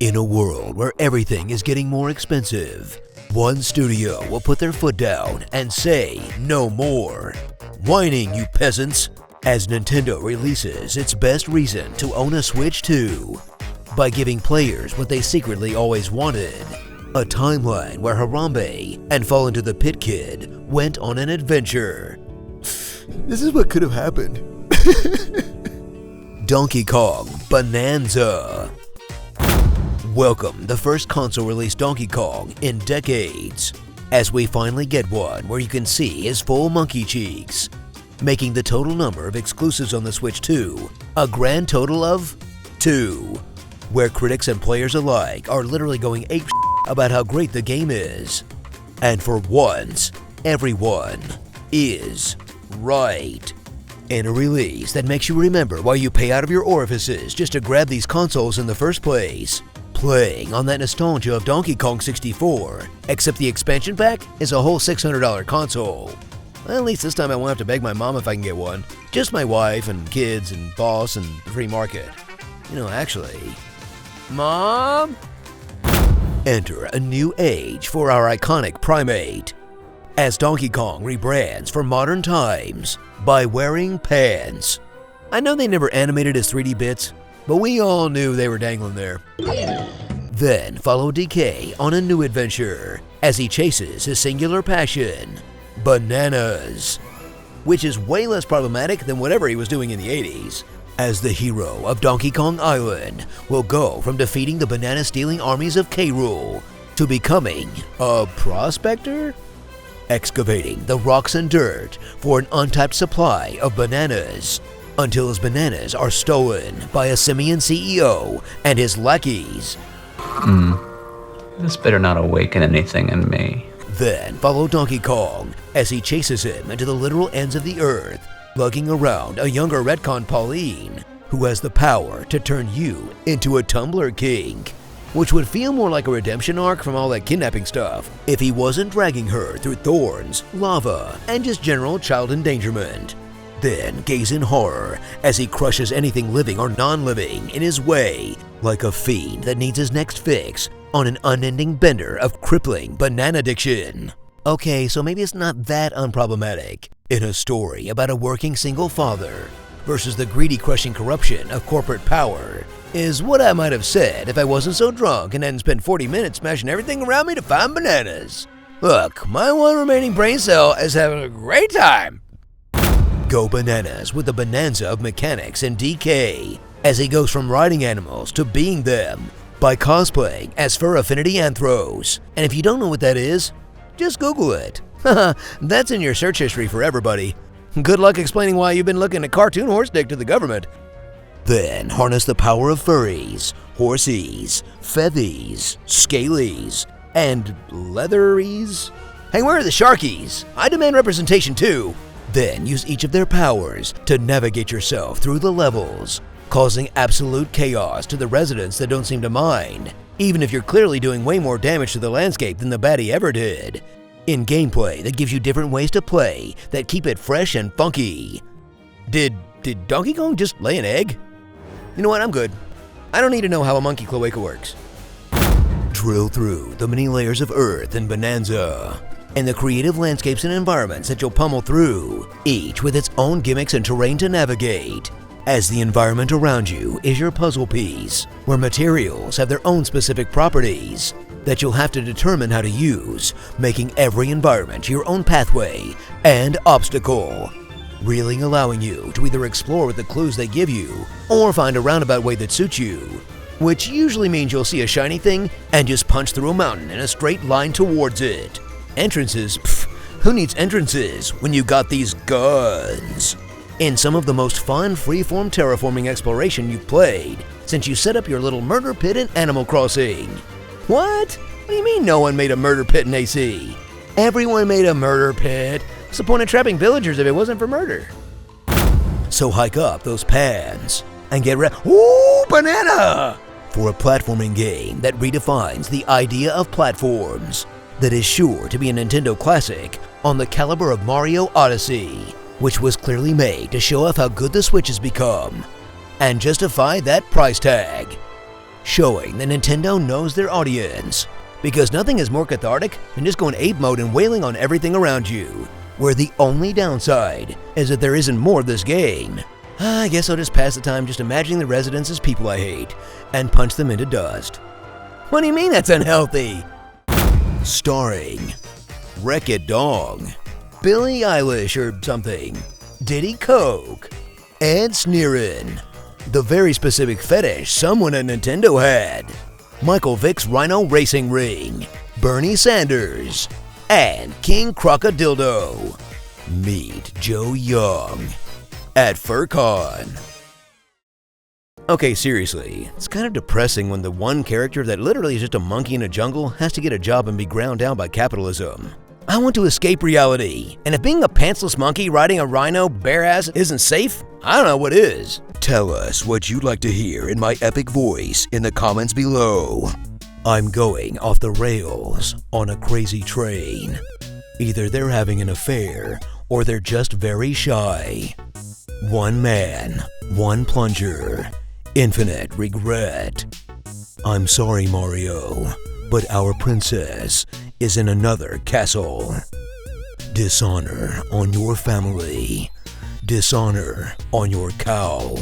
In a world where everything is getting more expensive, one studio will put their foot down and say no more. Whining, you peasants, as Nintendo releases its best reason to own a Switch 2 by giving players what they secretly always wanted. A timeline where Harambe and Fall Into the Pit Kid went on an adventure. This is what could have happened. Donkey Kong Bananza. Welcome the first console-released Donkey Kong in decades, as we finally get one where you can see his full monkey cheeks, making the total number of exclusives on the Switch 2 a grand total of 2, where critics and players alike are literally going ape about how great the game is. And for once, everyone is right. In a release that makes you remember why you pay out of your orifices just to grab these consoles in the first place, playing on that nostalgia of Donkey Kong 64, except the expansion pack is a whole $600 console. Well, at least this time I won't have to beg my mom if I can get one. Just my wife and kids and boss and free market. You know, actually, Mom? Enter a new age for our iconic primate, as Donkey Kong rebrands for modern times by wearing pants. I know they never animated his 3D bits, but we all knew they were dangling there. Then follow DK on a new adventure as he chases his singular passion, bananas, which is way less problematic than whatever he was doing in the 80s, as the hero of Donkey Kong Island will go from defeating the banana-stealing armies of K. Rool to becoming a prospector? Excavating the rocks and dirt for an untapped supply of bananas, until his bananas are stolen by a simian CEO and his lackeys. This better not awaken anything in me. Then follow Donkey Kong as he chases him into the literal ends of the earth, lugging around a younger retcon Pauline, who has the power to turn you into a Tumbler King, which would feel more like a redemption arc from all that kidnapping stuff if he wasn't dragging her through thorns, lava, and just general child endangerment. Then gaze in horror as he crushes anything living or non-living in his way, like a fiend that needs his next fix on an unending bender of crippling banana addiction. Okay, so maybe it's not that unproblematic. In a story about a working single father versus the greedy crushing corruption of corporate power, is what I might have said if I wasn't so drunk and hadn't spent 40 minutes smashing everything around me to find bananas. Look, my one remaining brain cell is having a great time. Go bananas with the bonanza of mechanics and DK, as he goes from riding animals to being them by cosplaying as Fur Affinity Anthros. And if you don't know what that is, just Google it. That's in your search history for everybody. Good luck explaining why you've been looking at cartoon horse dick to the government. Then harness the power of furries, horsies, feathies, scalies, and leatheries. Hey, where are the sharkies? I demand representation too. Then use each of their powers to navigate yourself through the levels, causing absolute chaos to the residents that don't seem to mind, even if you're clearly doing way more damage to the landscape than the baddie ever did, in gameplay that gives you different ways to play that keep it fresh and funky. Did Donkey Kong just lay an egg? You know what, I'm good. I don't need to know how a monkey cloaca works. Drill through the many layers of earth in Bonanza, and the creative landscapes and environments that you'll pummel through, each with its own gimmicks and terrain to navigate, as the environment around you is your puzzle piece, where materials have their own specific properties that you'll have to determine how to use, making every environment your own pathway and obstacle, really allowing you to either explore with the clues they give you or find a roundabout way that suits you, which usually means you'll see a shiny thing and just punch through a mountain in a straight line towards it. Entrances? Pfft, who needs entrances when you got these guns? In some of the most fun freeform terraforming exploration you've played since you set up your little murder pit in Animal Crossing. What? What do you mean no one made a murder pit in AC? Everyone made a murder pit. What's the point of trapping villagers if it wasn't for murder? So hike up those pans and get ready. Ooh, banana! For a platforming game that redefines the idea of platforms, that is sure to be a Nintendo classic on the caliber of Mario Odyssey, which was clearly made to show off how good the Switch has become and justify that price tag. showing that Nintendo knows their audience. Because nothing is more cathartic than just going ape mode and wailing on everything around you, where the only downside is that there isn't more of this game. I guess I'll just pass the time just imagining the residents as people I hate and punch them into dust. What do you mean that's unhealthy? Starring Wreck-It Dog, Billie Eilish or something, Diddy Coke, Ed Sneerin, the very specific fetish someone at Nintendo had, Michael Vick's Rhino Racing Ring, Bernie Sanders, and King Crocodildo. Meet Joe Young at FurCon. Okay, seriously, it's kind of depressing when the one character that literally is just a monkey in a jungle has to get a job and be ground down by capitalism. I want to escape reality, and if being a pantsless monkey riding a rhino bare-ass isn't safe, I don't know what is. Tell us what you'd like to hear in my epic voice in the comments below. I'm going off the rails on a crazy train. Either they're having an affair, or they're just very shy. One man, one plunger, infinite regret. I'm sorry, Mario, but our princess is in another castle. Dishonor on your family. Dishonor on your cow.